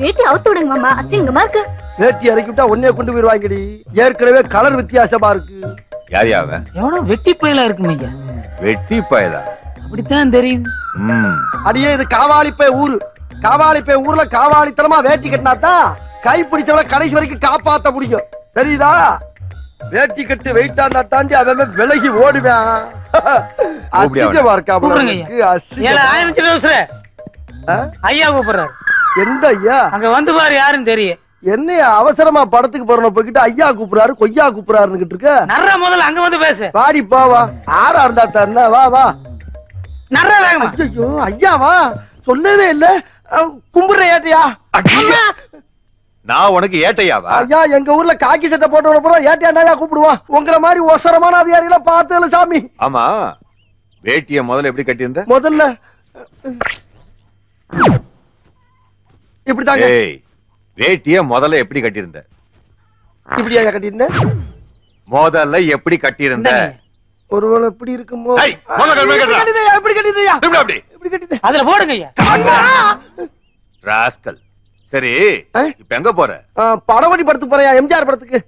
வேட்டி அவுத்து விடுங்க மாமா, அசிங்கமா இருக்கு. வேட்டி இறக்கி விட்டா ஒன்னே கொண்டு போயிருவாங்கடி. ஏற்கனவே கலர் வித்தியாசமா இருக்கு. யாரியா அவன்? எவனோ வெட்டி பயலா இருக்கு ஐயா. வெட்டி பயலா? அப்படித்தான் தெரியுது. அடியே இது காவாலிப்பை ஊரு. காவாலிப்பை ஊர்ல காவாலித்தனமா வேட்டி கட்டினாத்தான் கை பிடிச்சவள கடைசி வரைக்கும் காப்பாத்த முடியும். தெரியுதா? வேட்டி கட்டு வெயிட்டா இருந்தா தாண்டி அவன் விலகி ஓடுவேன். அசிங்கமா இருக்கா? ஐயா கூப்பிடுறாரு. எந்த ஐயா? அங்க வந்து பாரு யாருன்னு தெரியும். என்னையா அவசரமா படத்துக்கு போறோம் போய்கிட்டு ஐயா கூப்பிடுறாரு கொய்யா கூப்பிடுறாருன்னு இருக்க. நர்ற முதல்ல அங்க வந்து பேசு. வாடி போவா. ஆறா இருந்தா தரனா வா வா. நர்ற வேகமா. ஐயோ ஐயாவா சொல்லவே இல்ல. கும்பிடுற ஏட்டையா? நான் உனக்கு ஏட்டையாவா? ஐயா எங்க ஊர்ல காக்கி சட்டை போட்டு போறோம் ஏட்டையா கூப்பிடுவான். உங்களை மாதிரி ஒசரமான அதிகாரிகளை பார்த்தல சாமி. ஆமா வேட்டிய முதல்ல எப்படி கட்டியிருந்த? முதல்ல இப்படிதாங்க. வேட்டிய முதல்ல எப்படி கட்டியிருந்த? இப்படியா கட்டியிருந்த? முதல்ல எப்படி கட்டியிருந்த? ஒருவேளை எப்படி இருக்குமோ. எப்படி கட்டியா? அதுல போடுங்க ஐயா. ராஸ்கல். சரி இப்ப எங்க போற? படவடி படத்துக்கு போறியா? எம்ஜிஆர் படத்துக்கு.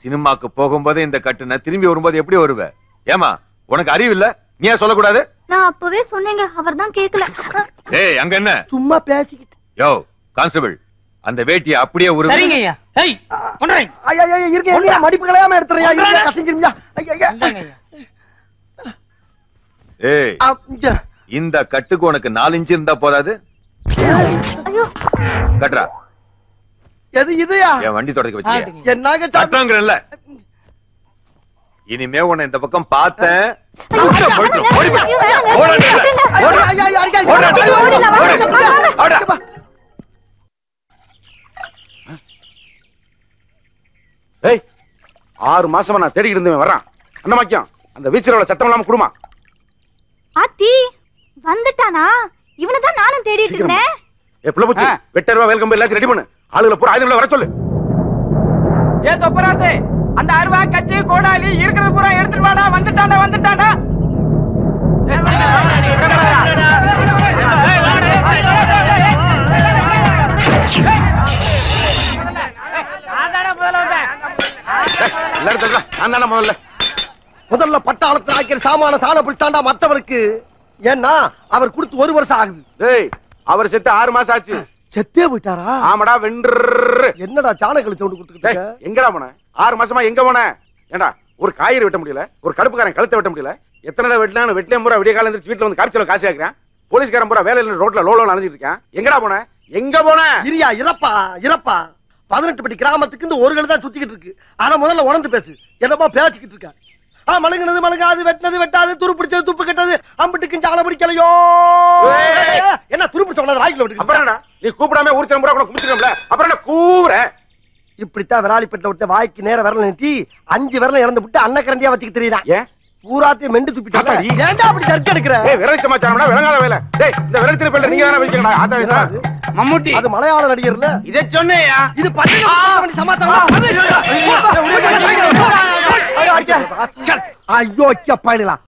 சினிமாக்கு போகும்போது இந்த கட்டுன திரும்பி வரும்போது எப்படி வருவ? ஏமா உனக்கு அறிவு இல்ல? நீ ஏன் சொல்லக்கூடாது? நான் அப்பவே சொன்னேங்க, அவர்தான் கேக்கல. ஏய் அங்க என்ன சும்மா பேசிக்கிட்டு. யோ கான்ஸ்டபிள் அந்த வேட்டியை அப்படியே உருவு. சரிங்க ஐயா. ஏய் கொன்றேன். ஐயா ஐயா இருங்க மடிப்பு கலையாம எடுத்துறியா? இருங்க கசிஞ்சிருமியா. ஐயா ஏய் இந்த கட்டுக்கு உனக்கு 4 இன்ச் இருந்தா போதாது? ஐயோ கட்றா. எது இதுயா? என் வண்டி தொடக்க வச்சியா? என்னங்க கட்டறங்கறல்ல. இனிமே உன்னை இந்த பக்கம் பார்த்தேன். ஏய் 6 மாசமா நான் தேடி இருந்தவன் வர்றான். அண்ணா மாக்கியம் அந்த வீச்சரோட சத்தம் இல்லாம குடுமா. ஆத்தி வந்துட்டானா? இவனதான் நானும் தேடிட்டு இருந்தேன். ஏ புள்ளபுச்சி வெட்டர்வா வெல்கம் எல்லாம் ரெடி பண்ணு. ஆளுகளை பூரா ஆயுதங்களை வர சொல்லு. ஏ தொப்பராசே அந்த அருவா கத்தி கோடாலி இருக்கிறது பூரா எடுத்துட்டு வாடா. வந்துட்டான்டா வந்துட்டான்டா. முதல்ல பட்டாளத்தில் ஆக்கிற சாமான சாண பிடிச்சாண்டா மத்தவருக்கு. ஏன்னா அவர் கொடுத்து 1 வருஷம் ஆகுது. டேய் அவர் செத்து 6 மாசம் ஆச்சு. செத்தே போயிட்டாரா? ஆமாடா வென்று. என்னடா சாணக்களி சவுண்ட் கொடுத்துக்கிட்டு எங்கடா போன? 6 மாசமா எங்க போன? ஏண்டா ஒரு காய்கறி வெட்ட முடியல, ஒரு கடுப்புக்காரன் கழுத்தை வெட்ட முடியல. எத்தனை வெட்டலாம் வெட்டிலே பூரா விடிய காலம் வீட்டுல வந்து காய்ச்சல காசு ஆக்குறேன். போலீஸ்காரன் பூரா வேலையில ரோட்ல லோலோ அலைஞ்சிட்டு இருக்கேன். எங்கடா போன? எங்க போன? இரியா இறப்பா இறப்பா. 18 பட்டி கிராமத்துக்கு இந்த ஒரு கழுதான் சுத்திக்கிட்டு இருக்கு. ஆனா முதல்ல உணர்ந்து பேசு. என்னப்பா பேசிக்கிட்டு இருக்க? மழுங்கினது மழுங்காது, வெட்டினது வெட்டாது, துரு பிடிச்சது துப்பு கெட்டது, அம்பிட்டுக்கு சாலை பிடிக்கலையோ. என்ன துரு பிடிச்ச வாய்க்குள்ள விட்டு அப்புறம் நீ கூப்பிடாம ஊர் திரும்ப கூட கும்பிட்டுக்கோம்ல. அப்புறம் என்ன கூற? இப்படித்தான் விராலிப்பட்ட விட்ட வாய்க்கு நேர விரல நீட்டி 5 விரல இறந்து விட்டு அன்னக்கரண்டியா வச்சுக்க தெரியுதா? ஏன் பூராத்தையும் மெண்டு துப்பிட்டா? ஏன்டா அப்படி சர்க்க எடுக்கிற? விரல் சமாச்சாரம்னா விளங்காத வேலை. டேய் இந்த விரல் திருப்பல்ல நீங்க தான வச்சிருக்கடா. ஆத்தாடிடா மம்முட்டி. அது மலையாள நடிகர்ல. இத சொன்னேயா? இது பட்டி சமாச்சாரம். ஐயோ பையலா